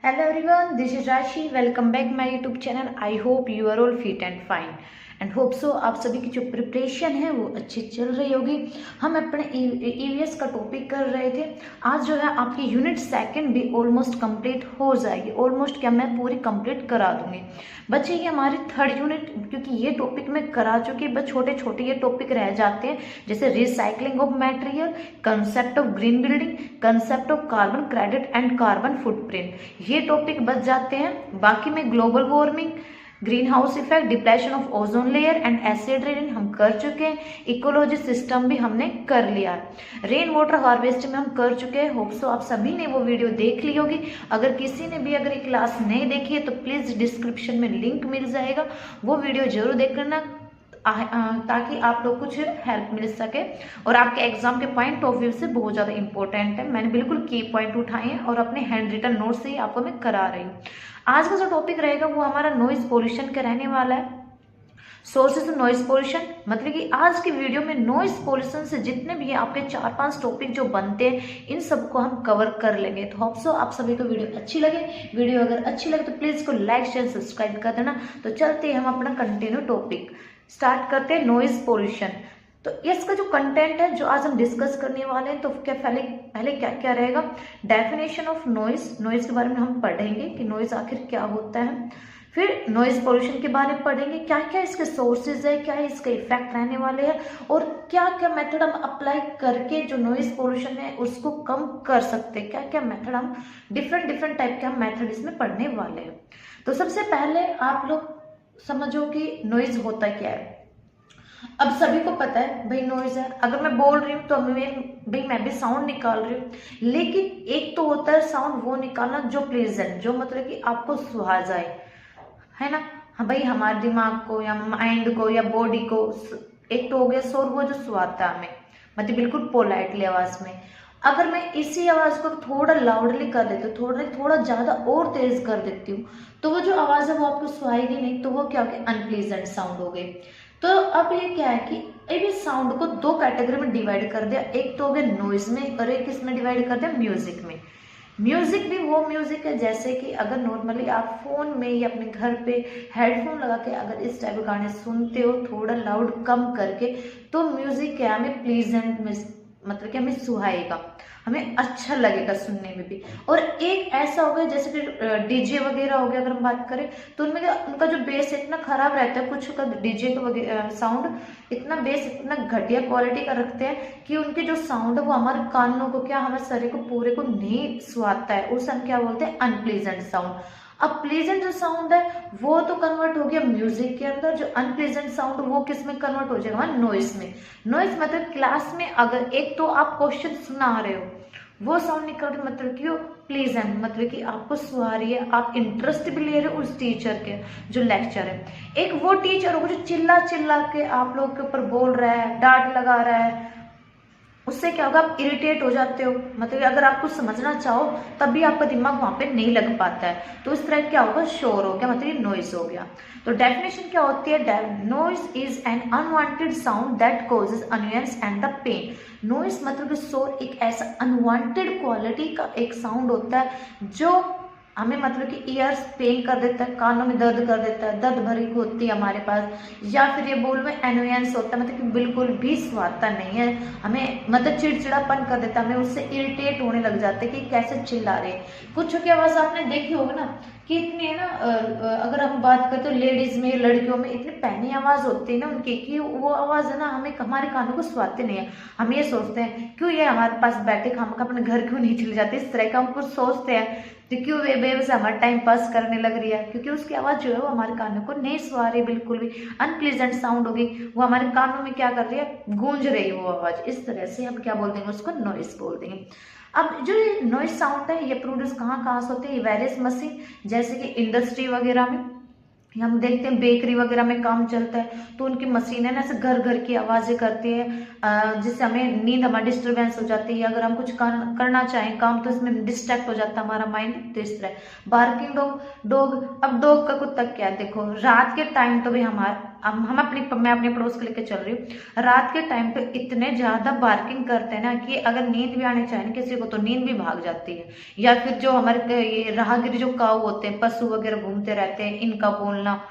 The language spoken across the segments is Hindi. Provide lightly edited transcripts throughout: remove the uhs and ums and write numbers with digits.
Hello everyone, this is Rashi. Welcome back my YouTube channel. I hope you are all fit and fine and hope so आप सभी की जो प्रिपरेशन है वो अच्छी चल रही होगी। हम अपने ईवीएस का टॉपिक कर रहे थे। आज जो है आपकी यूनिट सेकंड भी ऑलमोस्ट कंप्लीट हो जाएगी। ऑलमोस्ट क्या, मैं पूरी कंप्लीट करा दूंगी। बच्चे ये हमारी थर्ड यूनिट, क्योंकि ये टॉपिक मैं करा चुकी, बस छोटे छोटे ये टॉपिक रह जाते हैं, जैसे recycling of material, concept of green building, concept of carbon credit and carbon footprint. ये टॉपिक बच जाते हैं। बाकी में global warming, green house effect, depletion of ozone layer and acid rain हम कर चुके हैं। इकोलॉजी सिस्टम भी हमने कर लिया है। रेन वाटर हार्वेस्ट में हम कर चुके हैं। होप सो आप सभी ने वो वीडियो देख ली होगी। अगर किसी ने भी अगर ये क्लास नहीं देखी है तो प्लीज डिस्क्रिप्शन में लिंक मिल जाएगा, वो वीडियो जरूर देख करना, ताकि आप लोग कुछ हेल्प मिल सके और आपके एग्जाम के पॉइंट ऑफ व्यू से बहुत ज़्यादा इंपॉर्टेंट है। मैंने बिल्कुल की पॉइंट उठाए हैं और अपने हैंड रिटन नोट से ही आपको मैं करा रही हूँ। आज का जो टॉपिक रहेगा वो हमारा नॉइज पोल्यूशन का रहने वाला है। सोर्सेस ऑफ नॉइज पोल्यूशन, मतलब कि आज की वीडियो में नॉइज पोल्यूशन से जितने भी आपके 4-5 टॉपिक जो बनते हैं इन सबको हम कवर कर लेंगे। तो होप सो आप सभी को वीडियो अच्छी लगे। वीडियो अगर अच्छी लगे तो प्लीज इसको लाइक शेयर सब्सक्राइब कर देना। तो चलते हैं हम अपना कंटिन्यू टॉपिक स्टार्ट करते हैं, नॉइज पोल्यूशन। तो इसका जो कंटेंट है जो आज हम डिस्कस करने वाले हैं, तो क्या पहले क्या क्या रहेगा, डेफिनेशन ऑफ नॉइज, नॉइज के बारे में हम पढ़ेंगे कि नॉइज आखिर क्या होता है। फिर नॉइज पोल्यूशन के बारे में पढ़ेंगे, क्या क्या इसके सोर्सेज है, क्या इसके इफेक्ट रहने वाले हैं और क्या क्या मेथड हम अप्लाई करके जो नॉइज पोल्यूशन है उसको कम कर सकते हैं। क्या क्या मेथड हम डिफरेंट टाइप के हम मेथड इसमें पढ़ने वाले हैं। तो सबसे पहले आप लोग समझो कि नॉइज होता क्या है। अब सभी को पता है भाई नॉइज है, अगर मैं बोल रही हूँ तो भाई मैं भी साउंड निकाल रही हूँ, लेकिन एक तो होता है साउंड वो निकालना जो प्लेजेंट, जो मतलब कि आपको सुहा जाए, है ना। हाँ भाई, हमारे दिमाग को या माइंड को या बॉडी को। एक तो हो गया शोर, वो जो सुहाता है हमें, मतलब बिल्कुल पोलाइटली आवाज में। अगर मैं इसी आवाज को थोड़ा लाउडली कर देती हूँ, थोड़ा ज्यादा और तेज कर देती हूँ, तो वो जो आवाज है वो आपको सुहाएगी नहीं, तो वो क्या हो गया, अनप्लीजेंट साउंड हो गई। तो अब ये क्या है कि ये साउंड को दो कैटेगरी में डिवाइड कर दिया। एक तो हो गया नॉइज में और एक इसमें डिवाइड कर दिया म्यूजिक में। म्यूजिक भी वो म्यूजिक है जैसे कि अगर नॉर्मली आप फोन में या अपने घर पे हेडफोन लगा के अगर इस टाइप के गाने सुनते हो थोड़ा लाउड कम करके, तो म्यूजिक क्या हमें प्लीजेंट में, मतलब कि हमें सुहाएगा, हमें अच्छा लगेगा सुनने में भी। और एक ऐसा हो गया जैसे कि डीजे वगैरह हो गया, अगर हम बात करें तो उनमें उनका जो बेस इतना खराब रहता है, कुछ का डीजे का साउंड इतना बेस इतना घटिया क्वालिटी का रखते हैं कि उनके जो साउंड है वो हमारे कानों को क्या, हमारे शरीर को पूरे को नहीं सुहाता है। उसे हम क्या बोलते हैं, अनप्लीजेंट साउंड। अब प्लीजेंट जो साउंड है वो तो कन्वर्ट हो गया म्यूजिक के अंदर, जो अनप्लीजेंट साउंड वो किस में कन्वर्ट हो जाएगा, नॉइस में। नॉइस मतलब क्लास में अगर एक तो आप क्वेश्चन सुना रहे हो, वो साउंड निकल रही, मतलब कि प्लीजेंट, मतलब कि आपको सुहा रही है, आप इंटरेस्ट भी ले रहे हो उस टीचर के जो लेक्चर है। एक वो टीचर होगा जो चिल्ला चिल्ला के आप लोग के ऊपर बोल रहा है, डांट लगा रहा है, उससे क्या होगा, आप इरिटेट हो जाते हो, मतलब अगर आप कुछ समझना चाहो तब भी आपका दिमाग वहां पे नहीं लग पाता है। तो इस तरह क्या होगा, शोर हो गया, मतलब ये नॉइज हो गया। तो डेफिनेशन क्या होती है, noise is an unwanted sound that causes annoyance and the pain. Noise मतलब कि शोर एक ऐसा अनवांटेड क्वालिटी का एक साउंड होता है जो हमें मतलब कि ईयर्स पेन कर देता है, कानों में दर्द कर देता है, दर्द भरी होती है हमारे पास, या फिर ये बोल में एनोयंस होता है, मतलब कि बिल्कुल भी स्वादता नहीं है, हमें मतलब चिड़चिड़ापन कर देता है, हमें उससे इरिटेट होने लग जाते हैं कि कैसे चिल्ला रहे। कुछ की आवाज आपने देखी होगी ना कि इतनी है ना, अगर हम बात करें तो लेडीज में, लड़कियों में इतनी पैनी आवाज होती है ना उनकी कि वो आवाज है ना हमें हमारे कानों को स्वादते नहीं है। हम ये सोचते हैं क्यों ये हमारे पास बैठे, हम अपने घर क्यों नहीं चले जाते, इस तरह का हम कुछ सोचते हैं, तो क्यों वे बेब से हमारा टाइम पास करने लग रही है, क्योंकि उसकी आवाज जो है वो हमारे कानों को नहीं सुहा रही, बिल्कुल भी अनप्लीजेंट साउंड होगी, वो हमारे कानों में क्या कर रही है, गूंज रही है वो आवाज। इस तरह से हम क्या बोल देंगे, उसको नॉइस बोल देंगे। अब जो ये नॉइस साउंड है ये प्रोड्यूस कहाँ से होते हैं, ये वेरियस मशीन, जैसे कि इंडस्ट्री वगैरह में हम देखते हैं, बेकरी वगैरह में काम चलता है तो उनकी मशीन है ना ऐसे घर घर की आवाजें करती है, जिससे हमें नींद, हमारी डिस्टर्बेंस हो जाती है। अगर हम कुछ करना चाहें काम तो इसमें डिस्ट्रैक्ट हो जाता है हमारा माइंड। तो इस तरह बार्किंग डॉग, अब डॉग का कुत्ता क्या है, देखो रात के टाइम तो भाई हमारा मैं अपने पड़ोस को लेकर चल रही हूँ, रात के टाइम पे इतने ज्यादा बार्किंग करते हैं ना कि अगर नींद भी आनी चाहिए ना किसी को तो नींद भी भाग जाती है। या फिर जो हमारे ये राहगीर जो काऊ होते हैं, पशु वगैरह घूमते रहते हैं, इनका बोलना,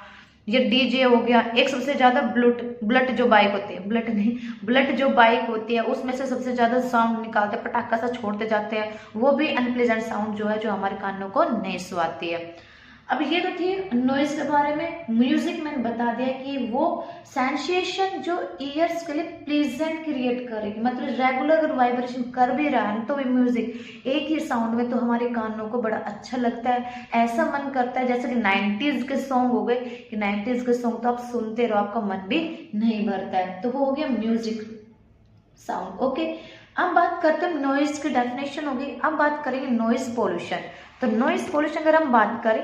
ये डीजे हो गया। एक सबसे ज्यादा बुलेट जो बाइक होती है, बुलेट नहीं, बुलेट जो बाइक होती है उसमें से सबसे ज्यादा साउंड निकालते हैं, पटाखा सा छोड़ते जाते हैं, वो भी अनप्लेजेंट साउंड जो है जो हमारे कानों को नहीं सुहाती है। अब ये तो थी नॉइज के बारे में। म्यूजिक मैंने बता दिया कि वो सेंसेशन जो ईयर्स के लिए प्लीजेंट क्रिएट करेगी, मतलब रेगुलर अगर वाइब्रेशन कर भी रहा है तो भी म्यूजिक एक ही साउंड में तो हमारे कानों को बड़ा अच्छा लगता है। ऐसा मन करता है जैसे कि 90s के सॉन्ग हो गए कि 90s के सॉन्ग तो आप सुनते रहो, आपका मन भी नहीं भरता है। तो वो हो गया म्यूजिक साउंड। ओके, अब बात करते हैं नॉइज की डेफिनेशन होगी। अब बात करेंगे नॉइज पोल्यूशन। तो नॉइज पोल्यूशन अगर हम बात करें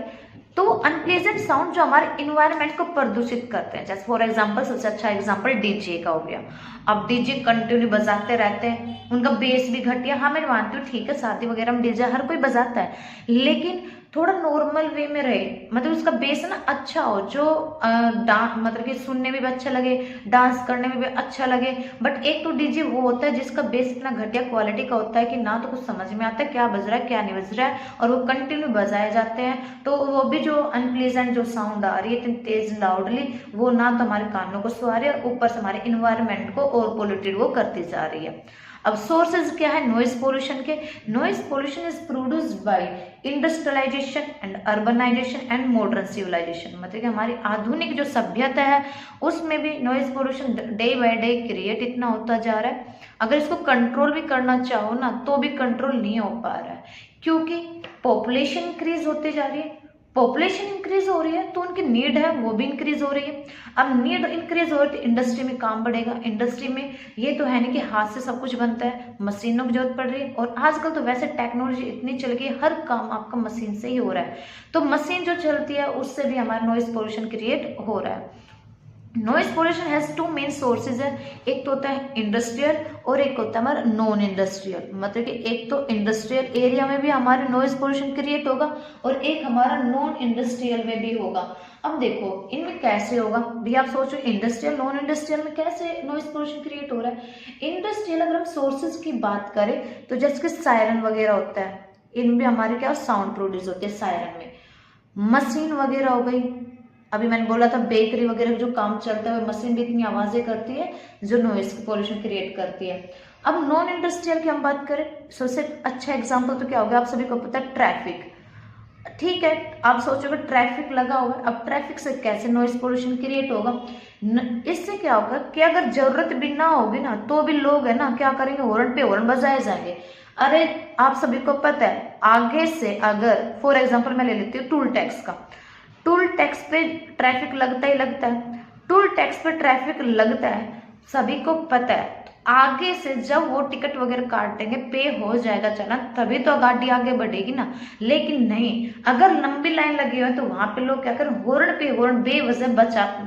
तो अनप्लेजेंट साउंड जो हमारे इन्वायरमेंट को प्रदूषित करते हैं, जैसे फॉर एग्जांपल सबसे अच्छा एग्जांपल डीजे का हो गया। अब डीजे कंटिन्यू बजाते रहते हैं, उनका बेस भी घटिया। हाँ मैं मानती हूँ, ठीक है, शादी वगैरह में डीजे हर कोई बजाता है, लेकिन थोड़ा नॉर्मल वे में रहे, मतलब उसका बेस ना अच्छा हो, जो डांस मतलब कि सुनने में भी अच्छा लगे, डांस करने में भी अच्छा लगे। बट एक तो डीजे वो होता है जिसका बेस इतना घटिया क्वालिटी का होता है कि ना तो कुछ समझ में आता है क्या बज रहा है क्या नहीं बज रहा है, और वो कंटिन्यू बजाए जाते हैं, तो वो भी जो अनप्लेजेंट जो साउंड आ रही है इतनी तेज लाउडली, वो ना तो हमारे कानों को सुहा रही है और ऊपर से हमारे इन्वायरमेंट को और पोल्यूटेड वो करती जा रही है। अब सोर्सेज क्या है नॉइज पोल्यूशन के? Noise pollution is produced by industrialisation and urbanisation and modern civilisation, मतलब कि हमारी आधुनिक जो सभ्यता है उसमें भी noise pollution day by day create इतना होता जा रहा है। अगर इसको कंट्रोल भी करना चाहो ना तो भी कंट्रोल नहीं हो पा रहा है, क्योंकि पॉपुलेशन इंक्रीज होती जा रही है। पॉपुलेशन इंक्रीज हो रही है तो उनकी नीड है वो भी इंक्रीज हो रही है। अब नीड इंक्रीज हो रही है तो इंडस्ट्री में काम बढ़ेगा। इंडस्ट्री में ये तो है नहीं कि हाथ से सब कुछ बनता है, मशीनों की जरूरत पड़ रही है, और आजकल तो वैसे टेक्नोलॉजी इतनी चल गई, हर काम आपका मशीन से ही हो रहा है। तो मशीन जो चलती है उससे भी हमारा नॉइज पोल्यूशन क्रिएट हो रहा है। Noise pollution has two main sources है, एक तो होता है इंडस्ट्रियल और एक होता है हमारा नॉन इंडस्ट्रियल, मतलब कि एक तो इंडस्ट्रियल एरिया में भी हमारे नॉइज पोल्यूशन क्रिएट होगा और एक हमारा नॉन इंडस्ट्रियल में भी होगा। अब देखो इनमें कैसे होगा भी, आप सोचो इंडस्ट्रियल नॉन इंडस्ट्रियल में कैसे नॉइज पोल्यूशन क्रिएट हो रहा है। इंडस्ट्रियल अगर हम सोर्सेज की बात करें तो जैसे कि सायरन वगैरह होता है, इनमें हमारे क्या साउंड प्रोड्यूस होते हैं सायरन में। मशीन वगैरह हो गई, अभी मैंने बोला था बेकरी वगैरह जो काम चलता है मशीन भी इतनी आवाजें करती है जो नॉइज पोल्यूशन क्रिएट करती है। अब नॉन इंडस्ट्रियल की हम बात करें, सबसे अच्छा एग्जांपल तो क्या होगा, आप सभी को पता है ट्रैफिक। ठीक है, आप सोचोगे ट्रैफिक लगा हुआ है, अब ट्रैफिक से कैसे नॉइज पोल्यूशन क्रिएट होगा? इससे क्या होगा कि अगर जरूरत भी ना होगी ना तो भी लोग है ना क्या करेंगे, हॉर्न पे हॉर्न बजाए जाएंगे। अरे आप सभी को पता है आगे से अगर फॉर एग्जाम्पल मैं ले लेती हूँ टूल टैक्स का, टूल टैक्स पे ट्रैफिक लगता ही लगता है, टूल टैक्स पे ट्रैफिक लगता है, सभी को पता है। आगे से जब वो टिकट वगैरह काटेंगे पे हो जाएगा चालान, तभी तो गाड़ी आगे बढ़ेगी ना। लेकिन नहीं, अगर लंबी लाइन लगी हो तो वहां पे लोग क्या करें, हॉर्न पे हॉर्न बेवजह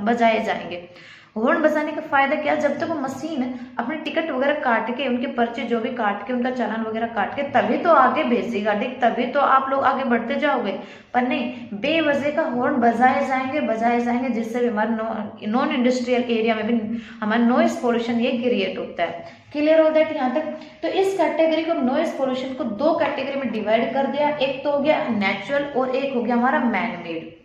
बजाए जाएंगे। हॉर्न बजाने का फायदा क्या, जब तक वो मशीन अपनी टिकट वगैरह काट के उनके पर्चे जो भी काट के उनका चालान वगैरह काट के तभी तो आगे भेजेगी गाड़ी, तभी तो आप लोग आगे बढ़ते जाओगे। पर नहीं, बेवजह का हॉर्न बजाए जाएंगे, जिससे भी हमारे नॉन इंडस्ट्रियल एरिया में भी हमारा नॉइज पोल्यूशन ये क्रिएट होता है। क्लियर हो दैट यहाँ तक? तो इस कैटेगरी को नॉइज पोल्यूशन को दो कैटेगरी में डिवाइड कर दिया, एक तो हो गया नेचुरल और एक हो गया हमारा मैन मेड।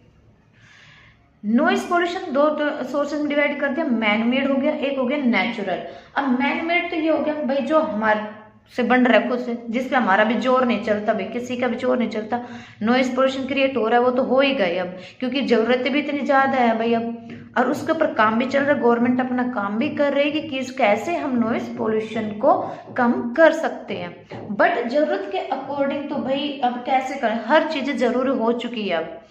नॉइज पोल्यूशन दो सोर्सेज में डिवाइड कर दिया, मैन मेड हो गया, एक हो गया नेचुरल। अब मैन मेड तो ये हो गया भाई जो हमारे से बन रहा है खुद से, जिसपे हमारा भी जोर नहीं चलता, भाई किसी का भी जोर नहीं चलता, नॉइज पोल्यूशन क्रिएट हो रहा है वो तो हो ही गए अब, क्योंकि जरूरतें भी इतनी ज्यादा है भाई अब, और उसके ऊपर काम भी चल रहा है, गवर्नमेंट अपना काम भी कर रही है कि कैसे हम नॉइज पोल्यूशन को कम कर सकते हैं। बट जरूरत के अकॉर्डिंग तो भाई अब कैसे करें, हर चीजें जरूरी हो चुकी है अब।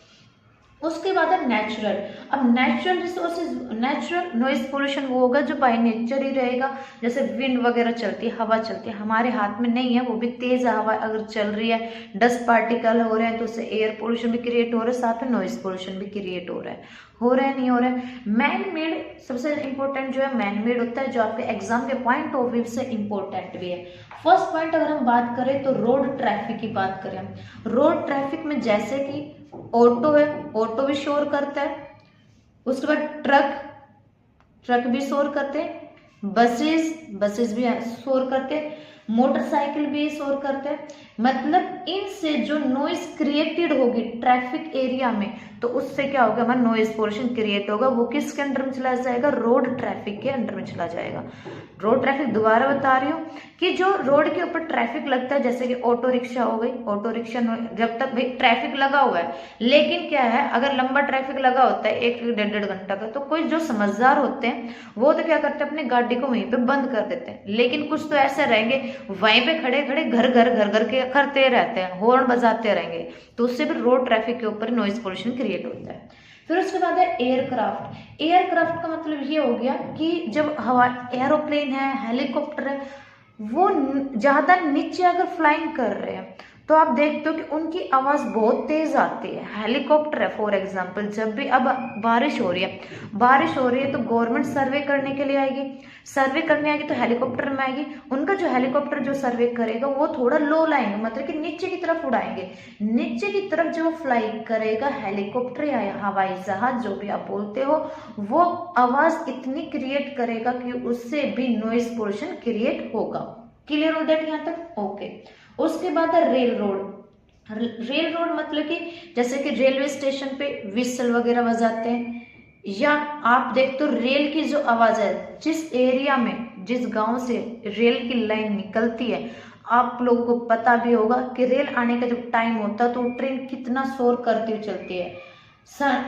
उसके बाद है नेचुरल। अब natural resources, natural noise pollution वो होगा जो बाय नेचर ही रहेगा, जैसे विंड वगैरह चलती है, हवा चलती है, हमारे हाथ में नहीं है, वो भी तेज हवा अगर चल रही है, डस्ट पार्टिकल हो रहे हैं तो उससे एयर पोल्यूशन भी क्रिएट हो रहा है, साथ में नॉइज पोल्यूशन भी क्रिएट हो रहा है नहीं हो रहा है। मैन मेड सबसे इंपॉर्टेंट जो है मैन मेड होता है, जो आपके एग्जाम के पॉइंट ऑफ व्यू से इंपॉर्टेंट भी है। फर्स्ट पॉइंट अगर हम बात करें तो रोड ट्रैफिक की बात करें हम, रोड ट्रैफिक में जैसे कि ऑटो है, ऑटो भी शोर करता है, उसके बाद ट्रक, ट्रक भी शोर करते हैं, बसेस भी शोर करते हैं, मोटरसाइकिल भी शोर करते हैं। मतलब इनसे जो नॉइज क्रिएटेड होगी ट्रैफिक एरिया में, तो उससे क्या होगा, हमारा नॉइज पोल्यूशन क्रिएट होगा। वो किसके अंडर में चला जाएगा, रोड ट्रैफिक के अंडर में चला जाएगा। रोड ट्रैफिक दोबारा बता रही हूँ कि जो रोड के ऊपर ट्रैफिक लगता है, जैसे कि ऑटो रिक्शा हो गई, ऑटो रिक्शा जब तक भाई ट्रैफिक लगा हुआ है, लेकिन क्या है, अगर लंबा ट्रैफिक लगा होता है 1-1.5 घंटा का, तो कोई जो समझदार होते हैं वो तो क्या करते हैं, अपनी गाड़ी को वहीं पे बंद कर देते हैं। लेकिन कुछ तो ऐसे रहेंगे वहीं पे खड़े खड़े घर घर के करते रहते हैं, हॉर्न बजाते रहेंगे, तो उससे भी रोड ट्रैफिक के ऊपर नॉइज पोल्यूशन क्रिएट होता है। फिर उसके बाद है एयरक्राफ्ट। एयरक्राफ्ट का मतलब ये हो गया कि जब हवा, एरोप्लेन है, हेलीकॉप्टर है, वो ज्यादा नीचे अगर फ्लाइंग कर रहे हैं तो आप देखते हो कि उनकी आवाज बहुत तेज आती है। हेलीकॉप्टर है फॉर एग्जांपल, जब भी अब बारिश हो रही है तो गवर्नमेंट सर्वे करने के लिए आएगी, सर्वे करने आएगी तो हेलीकॉप्टर में आएगी। उनका जो हेलीकॉप्टर जो सर्वे करेगा वो थोड़ा लो लाएंगे, मतलब कि नीचे की तरफ उड़ाएंगे। नीचे की तरफ जो फ्लाई करेगा हेलीकॉप्टर या हवाई जहाज, जो भी आप बोलते हो, वो आवाज इतनी क्रिएट करेगा कि उससे भी नॉइज पोल्यूशन क्रिएट होगा। क्लियर हो दैट यहाँ तक? ओके। उसके बाद है रेल रोड। रेल रोड मतलब कि जैसे कि रेलवे स्टेशन पे विसल वगैरह बजाते हैं, या आप देखते हो रेल की जो आवाज है, जिस एरिया में, जिस गांव से रेल की लाइन निकलती है, आप लोगों को पता भी होगा कि रेल आने का जब टाइम होता है तो ट्रेन कितना शोर करती हुई चलती है।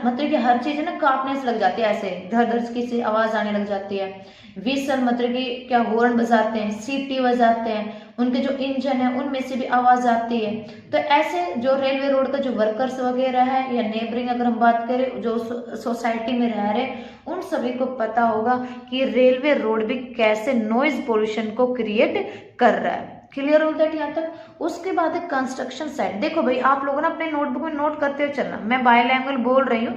मतलब कि हर चीज ना कांपने से लग जाती है, ऐसे धड़ धड़ की सी आवाज आने लग जाती है। विसल मतलब कि क्या, हॉर्न बजाते हैं, सीटी बजाते हैं, उनके जो इंजन है उनमें से भी आवाज आती है। तो ऐसे जो रेलवे रोड का जो वर्कर्स वगैरह है, या नेबरिंग अगर हम बात करें जो सोसाइटी में रह रहे, उन सभी को पता होगा कि रेलवे रोड भी कैसे नॉइज पोल्यूशन को क्रिएट कर रहा है। क्लियर हो दैट यहाँ तक? उसके बाद है कंस्ट्रक्शन साइट। देखो भाई, आप लोगों ने अपने नोटबुक में नोट करते हुए चलना, मैं बायलैंग्वेज बोल रही हूँ,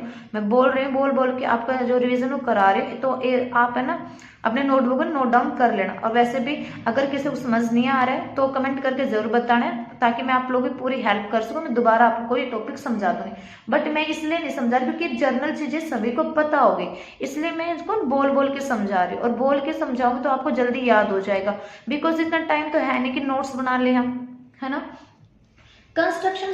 बोल के आपका जो रिवीजन वो करा रही हूँ, तो आप है ना अपने नोटबुक में नोट डाउन कर लेना। और वैसे भी अगर किसी को समझ नहीं आ रहा है तो कमेंट करके जरूर बताना है, ताकि मैं आप लोगों की पूरी हेल्प कर सकूं, मैं दोबारा आपको ये टॉपिक समझा दूंगी। बट मैं इसलिए नहीं समझा रही क्योंकि जर्नल चीजें सभी को पता होगी, इसलिए मैं इसको बोल के समझा रही हूँ, और बोल के समझाऊंगी तो आपको जल्दी याद हो जाएगा, बिकॉज इतना टाइम तो है नहीं कि नोट्स बना ले हम, है ना। कंस्ट्रक्शन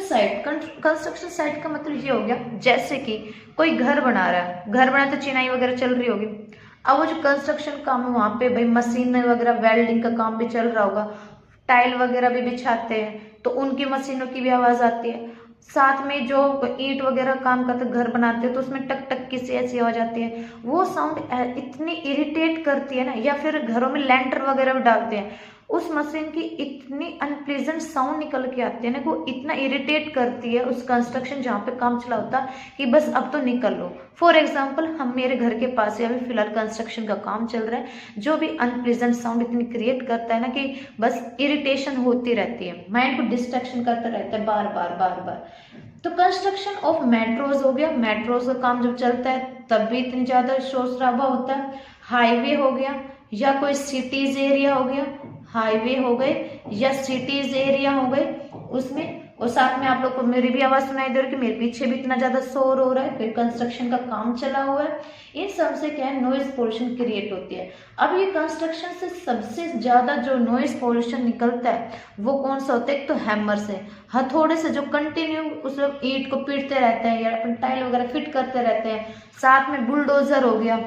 साइट का मतलब ये हो गया, जैसे कि कोई घर बना रहा है, घर बना तो चिनाई वगैरह चल रही होगी। अब वो जो कंस्ट्रक्शन काम है वहां पे भाई मशीन वगैरह, वेल्डिंग का काम भी चल रहा होगा, टाइल वगैरह भी बिछाते हैं तो उनकी मशीनों की भी आवाज आती है। साथ में जो ईंट वगैरह काम करते, घर बनाते हैं, तो उसमें टक टक की सी ऐसी आवाज आती है, वो साउंड इतनी इरिटेट करती है ना। या फिर घरों में लैंटर वगैरह भी डालते हैं, उस मशीन की इतनी अनप्लीजेंट साउंड निकल के आती है ना, वो इतना इरिटेट करती है उस कंस्ट्रक्शन जहाँ पे काम चला होता कि बस अब तो निकल लो। फॉर एग्जाम्पल, हम मेरे घर के पास अभी फिलहाल कंस्ट्रक्शन का काम चल रहा है, जो भी अनप्लीजेंट साउंड इतनी क्रिएट करता है ना कि बस इरिटेशन होती रहती है, माइंड को डिस्ट्रैक्शन करता रहता है बार बार। तो कंस्ट्रक्शन ऑफ मेट्रोज हो गया, मेट्रोज का काम जब चलता है तब भी इतनी ज्यादा शोर शराबा होता है। हाईवे हो गया, या कोई सिटीज एरिया हो गया, हाईवे हो गए या सिटीज एरिया हो गए उसमें। और साथ में आप लोग को मेरी भी आवाज सुनाई दे रही है कि मेरे पीछे भी इतना ज्यादा शोर हो रहा है, फिर कंस्ट्रक्शन का काम चला हुआ है। इन सब से क्या है, नॉइज पोल्यूशन क्रिएट होती है। अब ये कंस्ट्रक्शन से सबसे ज्यादा जो नॉइज पोल्यूशन निकलता है वो कौन सा होता है? एक तो हैमर से, हथौड़े से जो कंटिन्यू उस ईंट को पीटते रहते हैं या टाइल वगैरह फिट करते रहते हैं। साथ में बुलडोजर हो गया,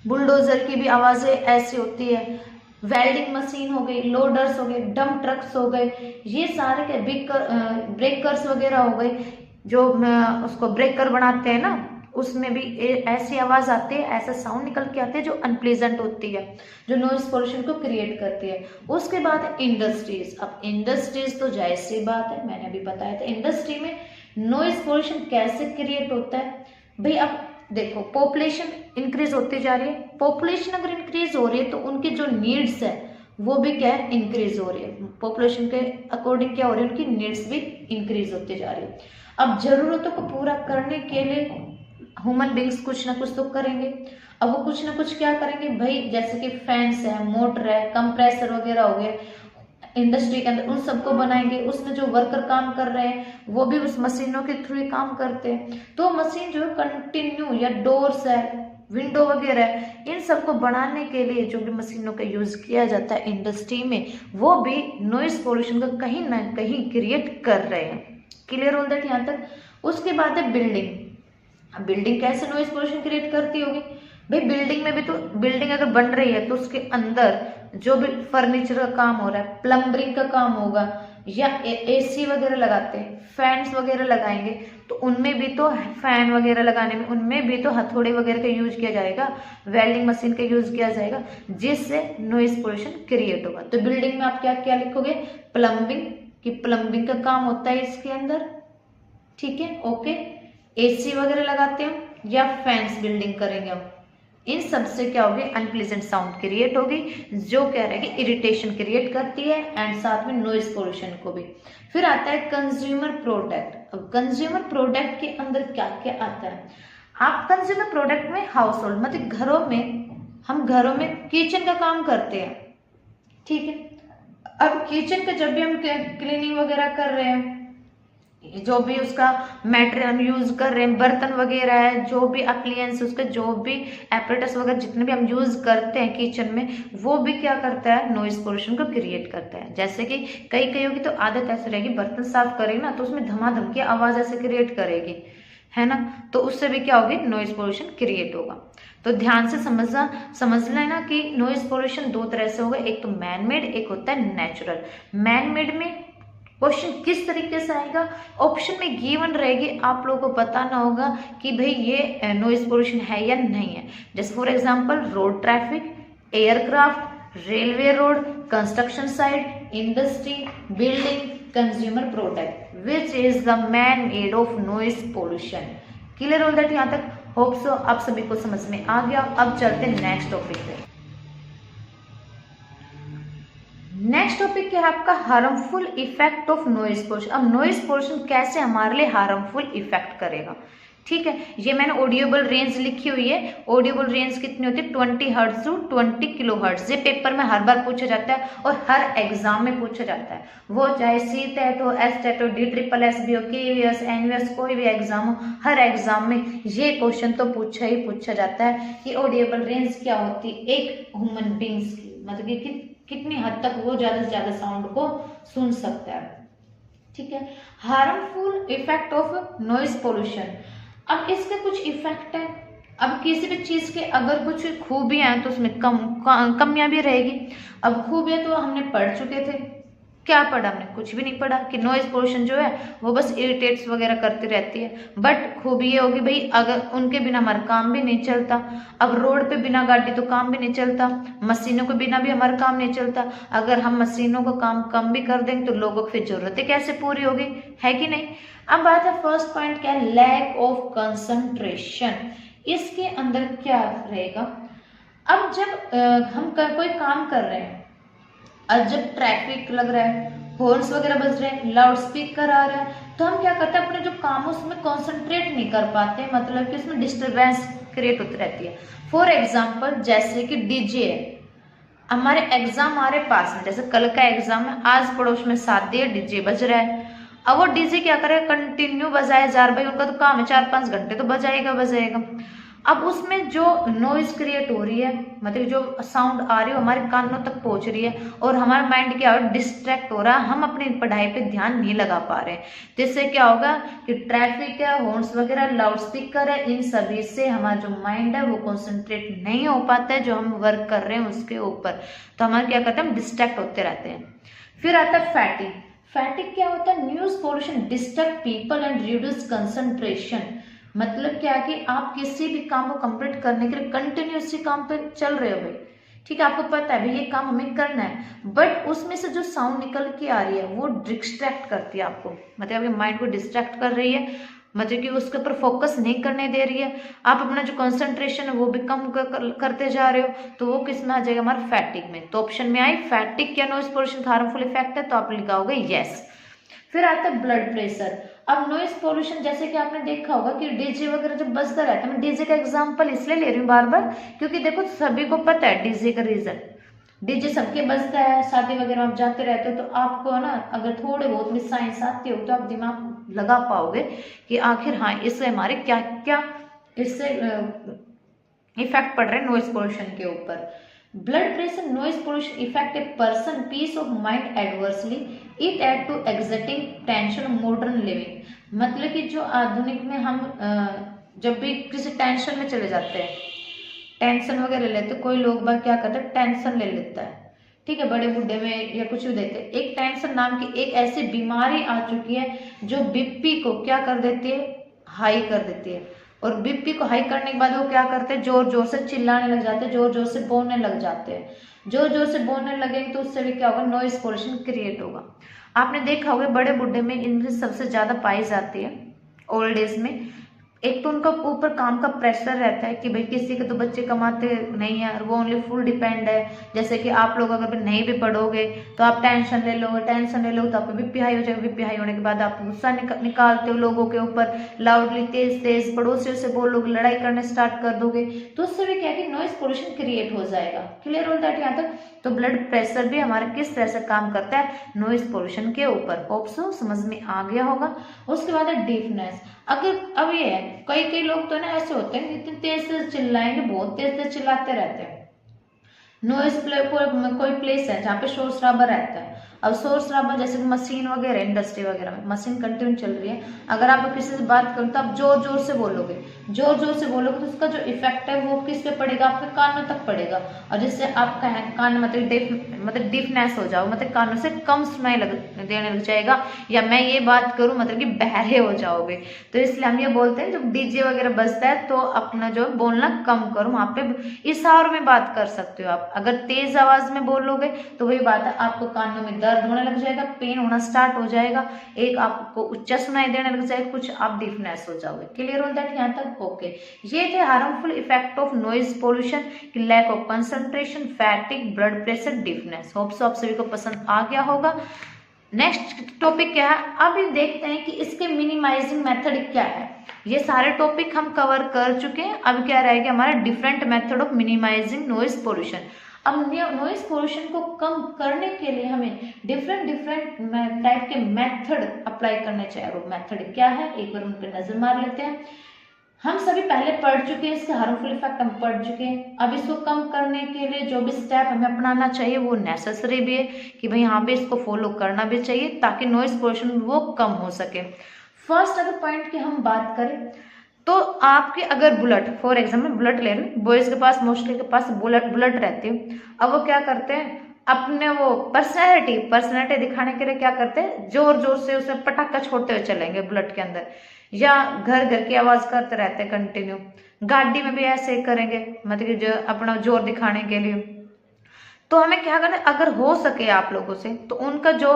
बुलडोजर की भी आवाजें ऐसी होती है। वेल्डिंग मशीन हो गई, लोडर्स हो गए, डंप ट्रक्स हो गए, ये सारे के ब्रेकर्स वगैरह हो गए, जो उसको ब्रेकर बनाते हैं ना, उसमें भी ऐसी आवाज आती है, ऐसा साउंड निकल के आते हैं जो अनप्लीजेंट होती है, जो नॉइज पोल्यूशन को क्रिएट करती है। उसके बाद इंडस्ट्रीज। अब इंडस्ट्रीज तो जाहिर सी बात है, मैंने अभी बताया था इंडस्ट्री में नॉइज पोल्यूशन कैसे क्रिएट होता है। भाई अब देखो, पॉपुलेशन इंक्रीज होती जा रही है, पॉपुलेशन अगर इंक्रीज हो रही है तो उनकी जो नीड्स है वो भी क्या है, इंक्रीज हो रही है। पॉपुलेशन के अकॉर्डिंग क्या हो रही है, उनकी नीड्स भी इंक्रीज होती जा रही है। अब जरूरतों को पूरा करने के लिए ह्यूमन बींग्स कुछ ना कुछ तो करेंगे। अब वो कुछ ना कुछ क्या करेंगे भाई, जैसे कि फैंस है, मोटर है, कंप्रेसर वगैरह हो गए इंडस्ट्री के अंदर, उन सबको बनाएंगे। उसमें जो वर्कर काम कर रहे हैं वो भी उस मशीनों के थ्रू ही काम करते हैं। तो मशीन जो कंटिन्यू, या डोर्स है, विंडो वगैरह है, इन सबको बनाने के लिए जो भी मशीनों का यूज किया जाता है इंडस्ट्री में, वो भी नॉइज पोल्यूशन का कहीं ना कहीं क्रिएट कर रहे हैं। क्लियर ऑल दैट यहाँ तक। उसके बाद है बिल्डिंग। अब बिल्डिंग कैसे नॉइज पोल्यूशन क्रिएट करती होगी भाई? बिल्डिंग में भी तो, बिल्डिंग अगर बन रही है तो उसके अंदर जो भी फर्नीचर का काम हो रहा है, प्लम्बरिंग का काम होगा, या एसी वगैरह लगाते हैं, फैंस वगैरह लगाएंगे, तो उनमें भी तो, फैन वगैरह लगाने में उनमें भी तो हथौड़े वगैरह का यूज किया जाएगा, वेल्डिंग मशीन का यूज किया जाएगा, जिससे नॉइज पोल्यूशन क्रिएट होगा। तो बिल्डिंग में आप क्या क्या लिखोगे? प्लम्बिंग, कि प्लम्बिंग का काम होता है इसके अंदर, ठीक है, ओके। एसी वगैरह लगाते हैं या फैंस बिल्डिंग करेंगे हम, इन सब से क्या होगी? अनप्लीजेंट साउंड क्रिएट होगी, जो क्या रहेगी? इरिटेशन क्रिएट करती है, एंड साथ में नॉइज पोल्यूशन को भी। फिर आता है कंज्यूमर प्रोडक्ट। अब कंज्यूमर प्रोडक्ट के अंदर क्या क्या आता है? आप कंज्यूमर प्रोडक्ट में हाउस होल्ड, मतलब घरों में, हम घरों में किचन का काम करते हैं, ठीक है। अब किचन का जब भी हम क्लीनिंग वगैरह कर रहे हैं, जो भी उसका मटेरियल हम यूज कर रहे हैं, बर्तन वगैरह है, जो भी अप्लायंस, उसका जो भी एपरेटस वगैरह जितने भी हम यूज करते हैं किचन में, वो भी क्या करता है? नॉइज पोल्यूशन को क्रिएट करता है। जैसे कि कईयों की तो आदत ऐसी रहेगी, बर्तन साफ करेगी ना तो उसमें धमाधम की आवाज ऐसे क्रिएट करेगी, है ना, तो उससे भी क्या होगी? नॉइज पोल्यूशन क्रिएट होगा। तो ध्यान से समझ लेना कि नॉइज पोल्यूशन दो तरह से होगा, एक तो मैन मेड, एक होता है नेचुरल। मैन मेड में क्वेश्चन किस तरीके से आएगा? ऑप्शन में गिवन रहेगी, आप लोगों को बताना होगा कि भाई ये नॉइज पोल्यूशन है या नहीं है। जैसे for example road traffic, aircraft, railway road, construction site, industry, building, consumer product, which is the man made of noise pollution. Clear all that? यहाँ तक होप सो आप सभी को समझ में आ गया। अब चलते हैं नेक्स्ट टॉपिक पे। नेक्स्ट टॉपिक है आपका harmful effect of noise pollution. अब नॉइज पोल्यूशन कैसे हमारे लिए हार्मफुल इफेक्ट करेगा, ठीक है। ये मैंने ऑडियोबल रेंज लिखी हुई है। ऑडियोबल रेंज कितनी होती है? 20 हर्ट्ज टू 20 किलो हर्ट्ज। ये पेपर में हर बार पूछा जाता है और हर एग्जाम में पूछा जाता है, वो चाहे सी टेट हो, एस टेट हो, DSSS भी हो, KVS, NVS, कोई भी एग्जाम हो, हर एग्जाम में ये क्वेश्चन तो पूछा जाता है कि ऑडियोबल रेंज क्या होती है एक ह्यूमन बींग्स की, मतलब कि कितनी हद तक वो ज्यादा से ज्यादा साउंड को सुन सकता है, ठीक है। Harmful effect of noise pollution. अब इसके कुछ इफेक्ट है। अब किसी भी चीज के अगर कुछ खूबियां हैं तो उसमें कमियां भी रहेगी। अब खूबियां तो हमने पढ़ चुके थे, क्या पढ़ा हमने? कुछ भी नहीं पढ़ा कि नॉइज पोल्यूशन जो है वो बस इरिटेट्स वगैरह करती रहती है। बट खूबी ये होगी भाई, अगर उनके बिना हमारा काम भी नहीं चलता। अब रोड पे बिना गाड़ी तो काम भी नहीं चलता, मशीनों के बिना भी हमारा काम नहीं चलता। अगर हम मशीनों का काम कम भी कर देंगे तो लोगों की फिर जरूरतें कैसे पूरी होगी, है कि नहीं। अब बात है फर्स्ट पॉइंट क्या है? Lack of concentration. इसके अंदर क्या रहेगा? अब जब हम कोई काम कर रहे हैं, और जब ट्रैफिक लग रहा है, हॉर्न्स वगैरह बज रहे हैं, लाउड स्पीकर आ रहा है, तो हम क्या करते हैं? अपने जो काम उसमें कॉन्सेंट्रेट नहीं कर पाते, मतलब कि उसमें डिस्टरबेंस क्रिएट होती रहती है। फॉर एग्जाम्पल जैसे कि डीजे है, हमारे एग्जाम हमारे पास में, जैसे कल का एग्जाम है, आज पड़ोस में शादी है, डीजे बज रहा है। अब वो डीजे क्या करे? कंटिन्यू बजाए जा रहा, भाई उनका तो काम है 4-5 घंटे तो बजाएगा। अब उसमें जो नॉइज क्रिएट हो रही है, मतलब जो साउंड आ रही है हमारे कानों तक पहुंच रही है, और हमारा माइंड क्या हो रहा है? डिस्ट्रैक्ट हो रहा है, हम अपनी पढ़ाई पे ध्यान नहीं लगा पा रहे हैं। जिससे क्या होगा कि ट्रैफिक है, हॉर्न्स वगैरह, लाउड स्पीकर है, इन सभी से हमारा जो माइंड है वो कॉन्सेंट्रेट नहीं हो पाता है जो हम वर्क कर रहे हैं उसके ऊपर। तो हमारे क्या करते हैं? हम डिस्ट्रैक्ट होते रहते हैं। फिर आता है फैटिग। फैटिग क्या होता है? News pollution distract people and reduce concentration. मतलब क्या है कि आप किसी भी काम को कंप्लीट करने के लिए कंटिन्यूसली काम पे चल रहे हो भाई, ठीक है, आपको पता है भाई ये काम हमें करना है, बट उसमें से जो साउंड निकल के आ रही है वो डिस्ट्रैक्ट करती है आपको, मतलब आपके माइंड को डिस्ट्रैक्ट कर रही है, मतलब कि उसके ऊपर फोकस नहीं करने दे रही है। आप अपना जो कंसंट्रेशन है वो भी कम करते जा रहे हो, तो वो किस में आ जाएगा? हमारा फैटिग में। तो ऑप्शन में आई फैटिग क्या नॉइज पोल्यूशन हार्मफुल इफेक्ट है, तो आप लिखाओगे यस। फिर आता है ब्लड प्रेशर। अब नॉइज पोल्यूशन जैसे कि आपने देखा होगा कि डीजे वगैरह जब बजता रहता है, मैं डीजे का एग्जांपल इसलिए ले रही हूँ बार बार क्योंकि देखो सभी को पता है डीजे का रीजन, डीजे सबके बजता है, शादी वगैरह आप जाते रहते हो, तो आपको ना अगर थोड़े बहुत भी साइंस आती हो तो आप दिमाग लगा पाओगे कि आखिर हाँ इससे हमारे क्या क्या इससे इफेक्ट पड़ रहा है नॉइज पोल्यूशन के ऊपर। Blood pressure noise pollution effect a person peace of mind adversely, it add to exacting tension modern living. मतलब कि जो आधुनिक में हम जब भी किसी टेंशन में चले जाते हैं, टेंशन वगैरह लेते, कोई लोग बाग क्या करते हैं, टेंशन ले लेता है, ठीक है, बड़े बुढ़े में या कुछ भी देते हैं। एक टेंशन नाम की एक ऐसी बीमारी आ चुकी है जो बीपी को क्या कर देती है, हाई कर देती है। और बीपी को हाई करने के बाद वो क्या करते हैं, जोर जोर से चिल्लाने लग जाते हैं, जोर जोर से बोलने लग जाते हैं। जोर जोर से बोलने लगेंगे तो उससे भी क्या होगा, नॉइज पोल्यूशन क्रिएट होगा। आपने देखा होगा बड़े बुढ़े में इनमें सबसे ज्यादा पाई जाती है ओल्ड एज में। एक तो उनका ऊपर काम का प्रेशर रहता है कि भाई किसी के तो बच्चे कमाते नहीं है और वो ओनली फुल डिपेंड है। जैसे कि आप लोग अगर नहीं भी पढ़ोगे तो आप टेंशन ले लोगे, टेंशन ले लोगे तो आपको बीपी हाई हो जाएगा, बीपी हाई होने के बाद आप गुस्सा निकालते हो लोगों के ऊपर, लाउडली तेज तेज पड़ोसियों से बोलोगे, लड़ाई करने स्टार्ट कर दोगे, तो उससे भी क्या है कि नॉइज पोल्यूशन क्रिएट हो जाएगा। क्लियर हो दैट यहाँ तक। तो ब्लड प्रेशर भी हमारा किस तरह से काम करता है, नॉइज पोल्यूशन के ऊपर। होप सो समझ में आ गया होगा। उसके बाद है डीफनेस। अगर अब ये है कई लोग तो ना ऐसे होते हैं इतने तेज से चिल्लाएंगे, बहुत तेज तेज चिल्लाते रहते हैं। नॉइज कोई प्लेस है जहाँ पे शोर शराबा रहता है। अब शोर शराबा जैसे मशीन वगैरह, इंडस्ट्री वगैरह में मशीन कंटिन्यू चल रही है, अगर आप किसी से बात करो तो आप जोर जोर से बोलोगे, जोर जोर से बोलोगे तो उसका जो इफेक्ट है वो किस पे पड़ेगा, आपके कानों तक पड़ेगा। और जिससे आपका कान मतलब डीफनेस हो जाओ, मतलब कानों से कम सुनाई देने लग जाएगा, या मैं ये बात करूं मतलब कि बहरे हो जाओगे। तो इसलिए हम ये बोलते हैं जब डीजे वगैरह बजता है तो अपना जो बोलना कम करो, वहां पे इशारों में बात कर सकते हो आप। अगर तेज आवाज में बोलोगे तो वही बात है, आपको कानों में दर्द होने लग जाएगा, पेन होना स्टार्ट हो जाएगा, एक आपको उच्चा सुनाई देने लग जाएगा, कुछ आप डीफनेस हो जाओगे। क्लियर हो दैट यहाँ तक। ओके, ये थे harmful effect of noise pollution, lack of concentration, fatigue, blood pressure, deafness. Hope so आप सभी को पसंद आ गया होगा। नेक्स्ट टॉपिक क्या है, अब ये देखते हैं कि इसके मिनिमाइजिंग मेथड क्या है। ये सारे टॉपिक हम कवर कर चुके हैं। अब क्या रहेगा हमारा, different method of minimising noise pollution. अब नॉइज पोल्यूशन को कम करने के लिए हमें डिफरेंट टाइप के मेथड अप्लाई करने चाहिए। वो मेथड क्या है, एक बार उन पर नजर मार लेते हैं। हम सभी पहले पढ़ चुके हैं, इसके हार्मफुल इफेक्ट हम पढ़ चुके हैं। अब इसको कम करने के लिए जो भी स्टेप हमें अपनाना चाहिए वो नेसेसरी भी है कि भाई यहाँ पे इसको फॉलो करना भी चाहिए ताकि नॉइज पोल्यूशन वो कम हो सके। फर्स्ट अगर पॉइंट की हम बात करें तो आपके अगर बुलेट, फॉर एग्जाम्पल बुलेट ले रहे हैं, बॉयज के पास मोस्टली के पास बुलेट रहती है। अब वो क्या करते हैं, अपने वो पर्सनैलिटी दिखाने के लिए क्या करते हैं, जोर जोर से उसे पटाखा छोड़ते हुए चलेंगे बुलेट के अंदर, या घर घर की आवाज करते रहते हैं कंटिन्यू। गाड़ी में भी ऐसे ही करेंगे, मतलब कि जो अपना जोर दिखाने के लिए। तो हमें क्या करना है, अगर हो सके आप लोगों से तो उनका जो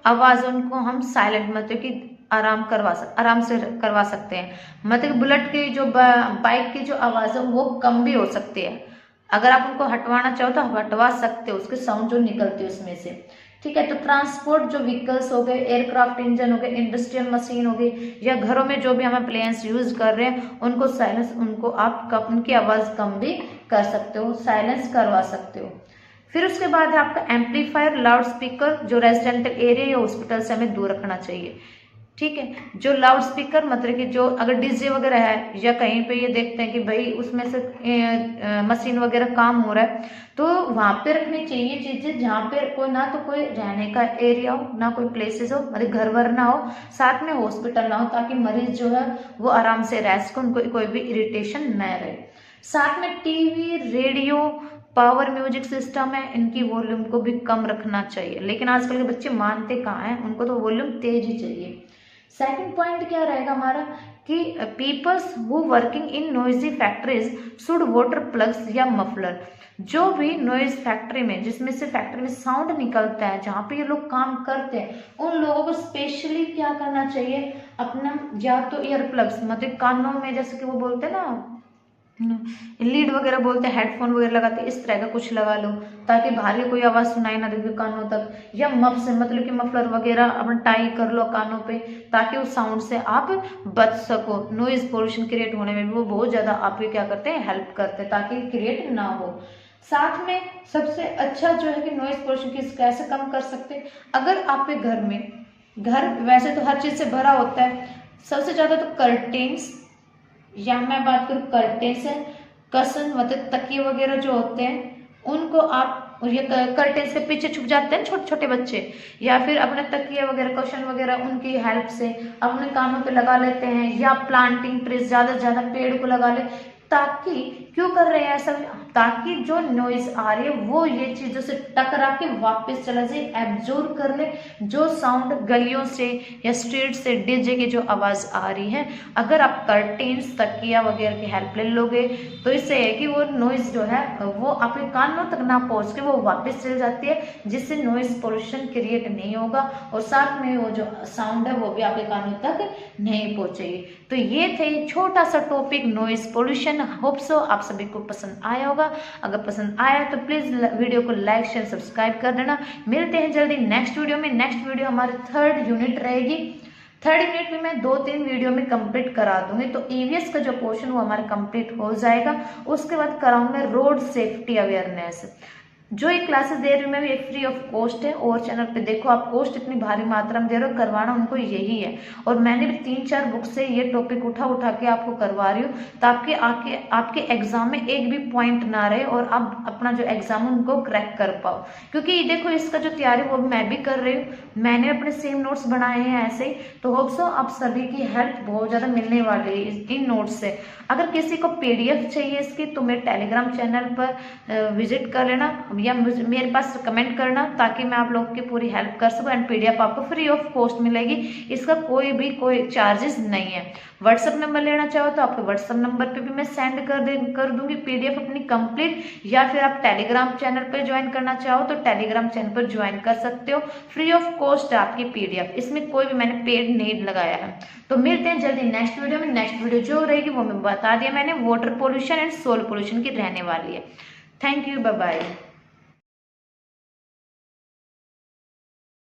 आवाज उनको हम साइलेंट, मतलब कि आराम से करवा सकते हैं। मतलब बुलेट की जो बाइक की जो आवाज है वो कम भी हो सकती है। अगर आप उनको हटवाना चाहो तो हटवा सकते हो, उसके साउंड जो निकलती है उसमें से। ठीक है, तो ट्रांसपोर्ट जो व्हीकल्स हो गए, एयरक्राफ्ट इंजन हो गए, इंडस्ट्रियल मशीन हो गई, या घरों में जो भी हम अप्लायंस यूज कर रहे हैं उनको साइलेंस, उनको आप उनकी आवाज कम भी कर सकते हो, साइलेंस करवा सकते हो। फिर उसके बाद है आपका एम्पलीफायर, लाउड स्पीकर, जो रेजिडेंटल एरिया या हॉस्पिटल से हमें दूर रखना चाहिए। ठीक है, जो लाउड स्पीकर मतलब कि जो अगर डीजे वगैरह है या कहीं पे ये देखते हैं कि भाई उसमें से मशीन वगैरह काम हो रहा है तो वहां पे रखनी चाहिए चीजें जहाँ पे कोई ना तो कोई रहने का एरिया हो, ना कोई प्लेसेस हो, मतलब घर वर ना हो, साथ में हॉस्पिटल ना हो, ताकि मरीज जो है वो आराम से रह सके, उनको कोई भी इरिटेशन न रहे। साथ में TV, radio, power music system है, इनकी वॉल्यूम को भी कम रखना चाहिए। लेकिन आजकल के बच्चे मानते कहाँ हैं, उनको तो वॉल्यूम तेज ही चाहिए। सेकंड पॉइंट क्या रहेगा हमारा कि peoples who working in noisy factories should water plugs या मफलर। जो भी नॉइज फैक्ट्री में, जिसमें से फैक्ट्री में साउंड निकलता है, जहाँ पे ये लोग काम करते हैं, उन लोगों को स्पेशली क्या करना चाहिए, अपना या तो ईयर प्लग्स, मतलब कानों में, जैसे कि वो बोलते हैं ना लीड वगैरह बोलते हैं, हेडफोन वगैरह लगाते हैं, इस तरह का कुछ लगा लो ताकि बाहर की कोई आवाज सुनाई ना दे कानों तक। या मफ से मतलब कि मफलर वगैरह अपना टाई कर लो कानों पे ताकि उस साउंड से आप बच सको। नॉइज पोल्यूशन क्रिएट होने में भी वो बहुत ज्यादा आपके क्या करते हैं, हेल्प करते हैं ताकि क्रिएट ना हो। साथ में सबसे अच्छा जो है कि नॉइज पोल्यूशन कैसे कम कर सकते हैं, अगर आपके घर में, घर वैसे तो हर चीज से भरा होता है, सबसे ज्यादा तो कर्टेन्स, या मैं बात करूँ कर्टेन्स है, कसन मतलब तकिए वगैरह जो होते हैं उनको आप ये कर्टेन्स के पीछे छुप जाते हैं छोटे छोटे बच्चे, या फिर अपने तकिए वगैरह कशन वगैरह उनकी हेल्प से अपने कानों पे लगा लेते हैं, या प्लांटिंग ट्रीज ज्यादा से ज्यादा पेड़ को लगा ले, ताकि क्यों कर रहे हैं ऐसा, ताकि जो नॉइज आ रही है वो ये चीजों से टकरा के वापस चला जाए, एब्जॉर्ब कर ले जो साउंड गलियों से या स्ट्रीट से डीजे की जो आवाज आ रही है। अगर आप कर्टेन्स तकिया वगैरह की हेल्प ले लोगे तो इससे है कि वो नॉइज जो है वो आपके कानों तक ना पहुंच के वो वापस चल जाती है, जिससे नॉइज पोल्यूशन क्रिएट नहीं होगा और साथ में वो जो साउंड है वो भी आपके कानों तक नहीं पहुंचेगी। तो ये थे छोटा सा topic noise pollution. Hope so आप सभी को पसंद आया होगा। अगर पसंद आया तो प्लीज वीडियो को लाइक शेयर सब्सक्राइब कर देना। मिलते हैं जल्दी नेक्स्ट वीडियो में। नेक्स्ट वीडियो हमारी 3rd यूनिट रहेगी। 3rd यूनिट में मैं 2-3 वीडियो में कंप्लीट करा दूंगी, तो ईवीएस का जो पोर्शन वो हमारा कंप्लीट हो जाएगा। उसके बाद कराऊंगा रोड सेफ्टी अवेयरनेस। जो ये क्लासेस दे रही हूँ मैं ये फ्री ऑफ कॉस्ट है, और चैनल पे देखो आप कॉस्ट इतनी भारी मात्रा में दे रहे हो, करवाना उनको यही है। और मैंने भी 3-4 बुक से ये टॉपिक उठा के आपको करवा रही हूँ, ताकि आपके एग्जाम में एक भी पॉइंट ना रहे और आप अपना जो एग्जाम है उनको क्रैक कर पाओ। क्योंकि देखो इसका जो तैयारी वो मैं भी कर रही हूँ, मैंने अपने सेम नोट्स बनाए हैं ऐसे ही, तो होप सो आप सभी की हेल्प बहुत ज्यादा मिलने वाली है इन नोट्स से। अगर किसी को PDF चाहिए इसकी तो मेरे टेलीग्राम चैनल पर विजिट कर लेना या मेरे पास कमेंट करना, ताकि मैं आप लोगों की पूरी हेल्प कर सकूं। एंड PDF आपको फ्री ऑफ कॉस्ट मिलेगी, इसका कोई चार्जेस नहीं है। व्हाट्सएप नंबर लेना चाहो तो आपके व्हाट्सएप नंबर पे भी मैं सेंड कर दूंगी PDF अपनी कंप्लीट, या फिर आप टेलीग्राम चैनल पर ज्वाइन करना चाहो तो टेलीग्राम चैनल पर ज्वाइन कर सकते हो। फ्री ऑफ कॉस्ट है आपकी PDF, इसमें कोई भी मैंने पेड नहीं लगाया है। तो मिलते हैं जल्दी नेक्स्ट वीडियो में। नेक्स्ट वीडियो जो रहेगी वो मैं बता दिया मैंने, water pollution and soil pollution की रहने वाली है। Thank you, bye bye.